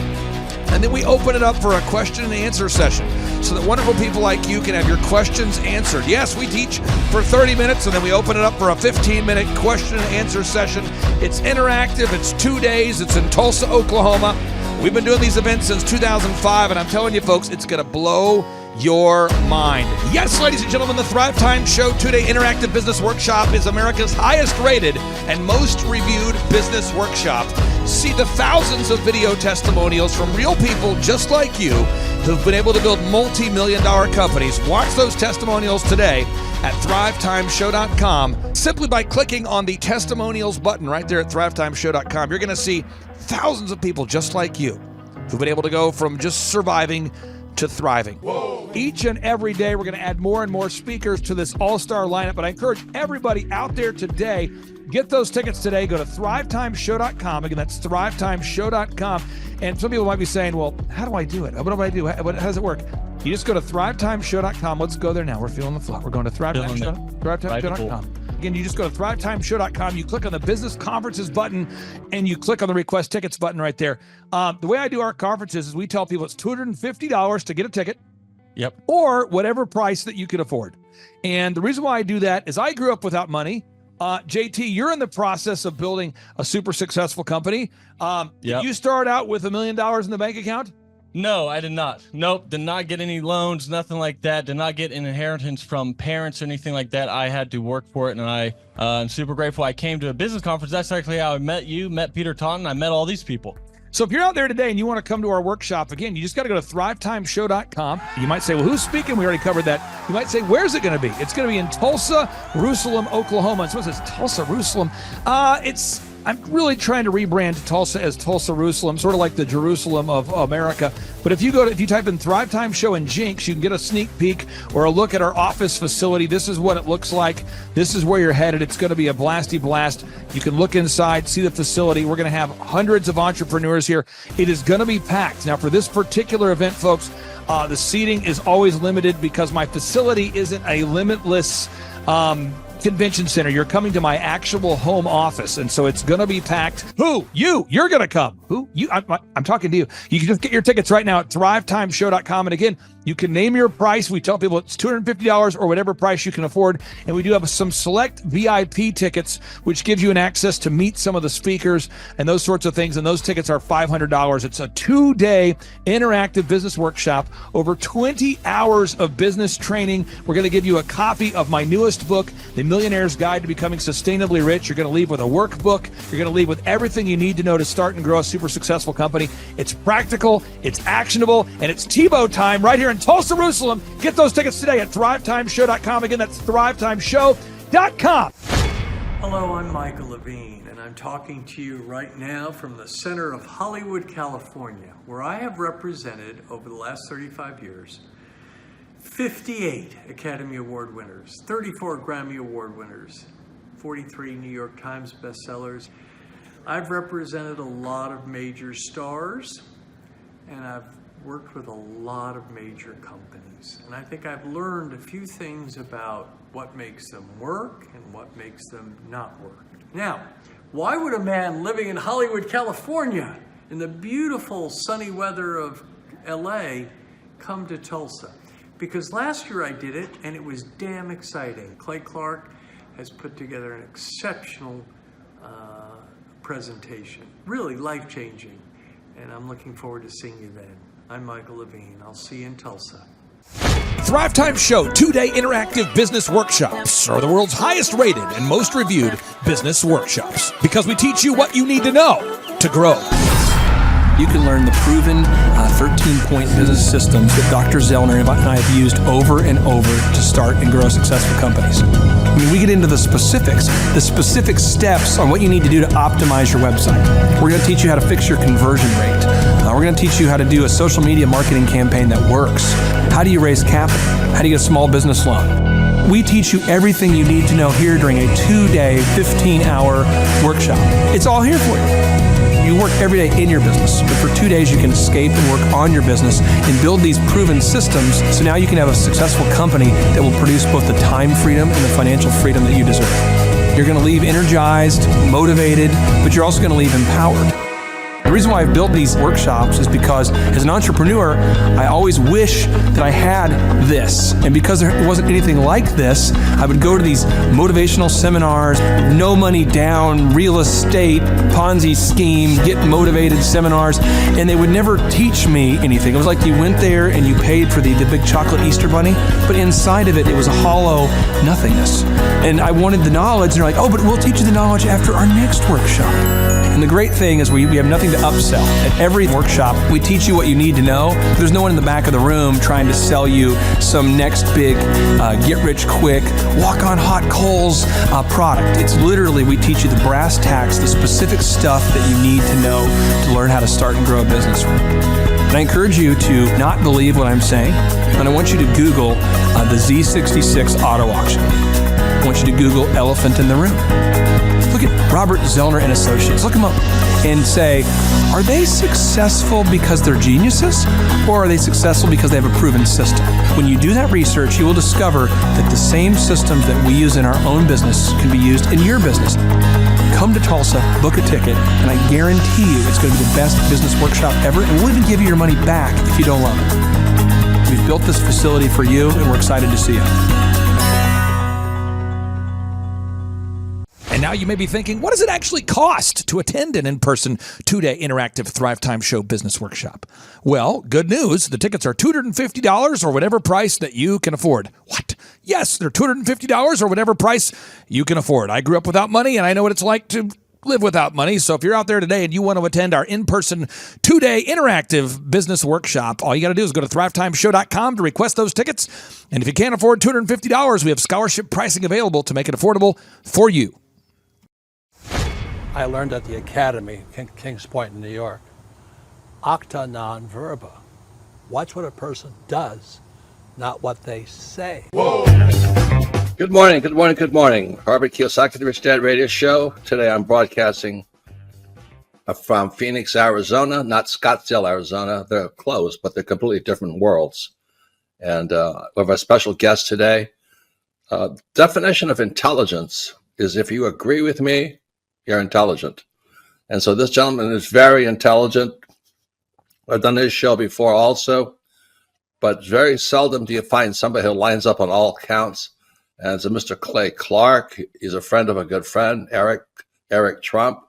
and then we open it up for a question and answer session so that wonderful people like you can have your questions answered. Yes, we teach for 30 minutes, and then we open it up for a 15-minute question and answer session. It's interactive. It's 2 days. It's in Tulsa, Oklahoma. We've been doing these events since 2005, and I'm telling you, folks, it's going to blow your mind. Yes, ladies and gentlemen, the Thrive Time Show 2-day interactive business workshop is America's highest rated and most reviewed business workshop. See the thousands of video testimonials from real people just like you who've been able to build multi-million-dollar companies. Watch those testimonials today at thrivetimeshow.com. Simply by clicking on the testimonials button right there at thrivetimeshow.com, you're going to see thousands of people just like you who've been able to go from just surviving to thriving. Whoa. Each and every day, we're going to add more and more speakers to this all-star lineup, but I encourage everybody out there today, get those tickets today. Go to thrivetimeshow.com. Again, that's thrivetimeshow.com. And some people might be saying, well, how do I do it? What do I do? How does it work? You just go to thrivetimeshow.com. Let's go there now. We're feeling the flow. We're going to thrivetimeshow.com. Again, you just go to thrivetimeshow.com. You click on the business conferences button, and you click on the request tickets button right there. The way I do our conferences is we tell people it's $250 to get a ticket. Yep. Or whatever price that you can afford. And the reason why I do that is I grew up without money. JT, you're in the process of building a super successful company. Did you start out with $1 million in the bank account? No, I did not. Nope, did not get any loans, nothing like that. Did not get an inheritance from parents or anything like that. I had to work for it, and I'm super grateful. I came to a business conference. That's actually how I met you, met Peter Taunton. I met all these people. So if you're out there today and you want to come to our workshop, again, you just got to go to thrivetimeshow.com. You might say, well, who's speaking? We already covered that. You might say, where's it going to be? It's going to be in Tulsa, Jerusalem, Oklahoma. And someone says, Tulsa, Jerusalem. I'm really trying to rebrand Tulsa as Tulsa Jerusalem, sort of like the Jerusalem of America. But if you type in Thrive Time Show and Jinx, you can get a sneak peek or a look at our office facility. This is what it looks like. This is where you're headed. It's going to be a blasty blast. You can look inside, see the facility. We're going to have hundreds of entrepreneurs here. It is going to be packed. Now, for this particular event, folks, the seating is always limited because my facility isn't a limitless convention center. You're coming to my actual home office, and so it's going to be packed. Who? You're going to come. Who? You? I'm talking to you. You can just get your tickets right now at thrivetimeshow.com. And again, you can name your price. We tell people it's $250 or whatever price you can afford. And we do have some select VIP tickets, which gives you an access to meet some of the speakers and those sorts of things. And those tickets are $500. It's a 2-day interactive business workshop, over 20 hours of business training. We're going to give you a copy of my newest book, The Millionaire's Guide to Becoming Sustainably Rich. You're going to leave with a workbook. You're going to leave with everything you need to know to start and grow a super successful company. It's practical, it's actionable, and it's Tebow time right here in Tulsa, Jerusalem. Get those tickets today at thrivetimeshow.com. Again, that's thrivetimeshow.com. Hello, I'm Michael Levine, and I'm talking to you right now from the center of Hollywood, California, where I have represented over the last 35 years 58 Academy Award winners, 34 Grammy Award winners, 43 New York Times bestsellers. I've represented a lot of major stars, and I've worked with a lot of major companies. And I think I've learned a few things about what makes them work and what makes them not work. Now, why would a man living in Hollywood, California, in the beautiful sunny weather of LA, come to Tulsa? Because last year I did it, and it was damn exciting. Clay Clark has put together an exceptional presentation, really life-changing, and I'm looking forward to seeing you then. I'm Michael Levine. I'll see you in Tulsa. Thrive Time Show 2-day interactive business workshops are the world's highest rated and most reviewed business workshops because we teach you what you need to know to grow. You can learn the proven 13-point business systems that Dr. Zellner and I have used over and over to start and grow successful companies. I mean, we get into the specific steps on what you need to do to optimize your website. We're going to teach you how to fix your conversion rate. We're going to teach you how to do a social media marketing campaign that works. How do you raise capital? How do you get a small business loan? We teach you everything you need to know here during a 2-day, 15-hour workshop. It's all here for you. You work every day in your business, but for 2 days you can escape and work on your business and build these proven systems so now you can have a successful company that will produce both the time freedom and the financial freedom that you deserve. You're going to leave energized, motivated, but you're also going to leave empowered. The reason why I've built these workshops is because as an entrepreneur, I always wish that I had this. And because there wasn't anything like this, I would go to these motivational seminars, no money down, real estate, Ponzi scheme, get motivated seminars, and they would never teach me anything. It was like you went there and you paid for the big chocolate Easter bunny, but inside of it, it was a hollow nothingness. And I wanted the knowledge, and they're like, oh, but we'll teach you the knowledge after our next workshop. And the great thing is we have nothing to upsell. At every workshop, we teach you what you need to know. There's no one in the back of the room trying to sell you some next big get-rich-quick, walk-on-hot coals product. It's literally, we teach you the brass tacks, the specific stuff that you need to know to learn how to start and grow a business. And I encourage you to not believe what I'm saying, and I want you to Google the Z66 auto auction. I want you to Google elephant in the room. Look at Robert Zellner and Associates. Look them up and say, are they successful because they're geniuses, or are they successful because they have a proven system? When you do that research, you will discover that the same systems that we use in our own business can be used in your business. Come to Tulsa, book a ticket, and I guarantee you it's going to be the best business workshop ever, and we'll even give you your money back if you don't love it. We've built this facility for you, and we're excited to see you. And now you may be thinking, what does it actually cost to attend an in-person 2-day interactive Thrive Time Show business workshop? Well, good news. The tickets are $250 or whatever price that you can afford. What? Yes, they're $250 or whatever price you can afford. I grew up without money, and I know what it's like to live without money. So if you're out there today and you want to attend our in-person 2-day interactive business workshop, all you got to do is go to thrivetimeshow.com to request those tickets. And if you can't afford $250, we have scholarship pricing available to make it affordable for you. I learned at the Academy, Kings Point in New York. Acta non verba. Watch what a person does, not what they say. Good morning, good morning, good morning. Robert Kiyosaki, the Rich Dad Radio Show. Today I'm broadcasting from Phoenix, Arizona, not Scottsdale, Arizona. They're close, but they're completely different worlds. And we have a special guest today. Definition of intelligence is if you agree with me, you're intelligent. And so this gentleman is very intelligent. I've done his show before also, but very seldom do you find somebody who lines up on all counts. And it's a Mr. Clay Clark. He's a friend of a good friend, Eric Trump.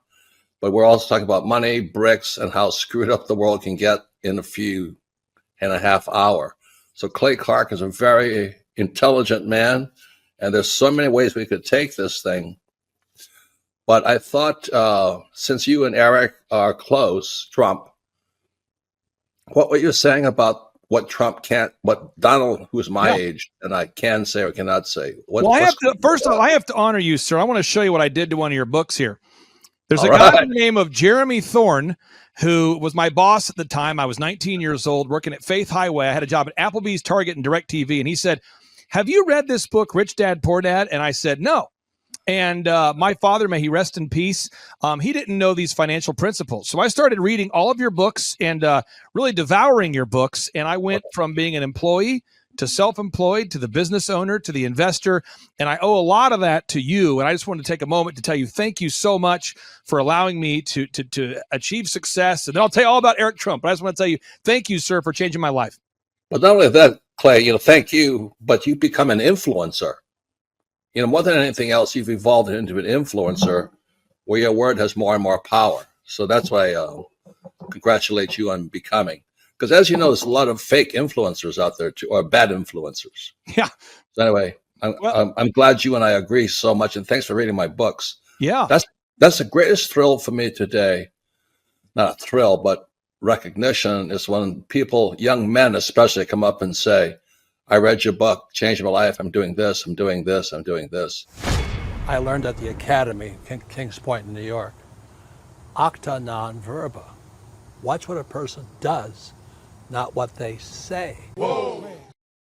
But we're also talking about money, bricks, and how screwed up the world can get in a few and a half hour. So Clay Clark is a very intelligent man, and there's so many ways we could take this thing. But I thought, since you and Eric are close, Trump, what were you saying about what Trump can't, what Donald, who's my age, and I can say or cannot say? Well, I have to, first of all, I have to honor you, sir. I want to show you what I did to one of your books here. There's a guy by the name of Jeremy Thorne, who was my boss at the time. I was 19 years old, working at Faith Highway. I had a job at Applebee's, Target, and DirecTV. And he said, "Have you read this book, Rich Dad, Poor Dad?" And I said, "No." And my father, may he rest in peace, he didn't know these financial principles. So I started reading all of your books and really devouring your books. And I went from being an employee to self-employed, to the business owner, to the investor. And I owe a lot of that to you. And I just wanted to take a moment to tell you, thank you so much for allowing me to achieve success. And then I'll tell you all about Eric Trump. But I just want to tell you, thank you, sir, for changing my life. But not only that, Clay, thank you, but you become an influencer. More than anything else, you've evolved into an influencer where your word has more and more power. So that's why I congratulate you on becoming. Because as you know, there's a lot of fake influencers out there, too, or bad influencers. Yeah. So anyway, I'm glad you and I agree so much, and thanks for reading my books. Yeah. That's the greatest thrill for me today. Not a thrill, but recognition is when people, young men especially, come up and say, "I read your book, changed my life. I'm doing this, I'm doing this, I'm doing this." I learned at the Academy, Kings Point in New York. Acta non verba. Watch what a person does, not what they say. Whoa.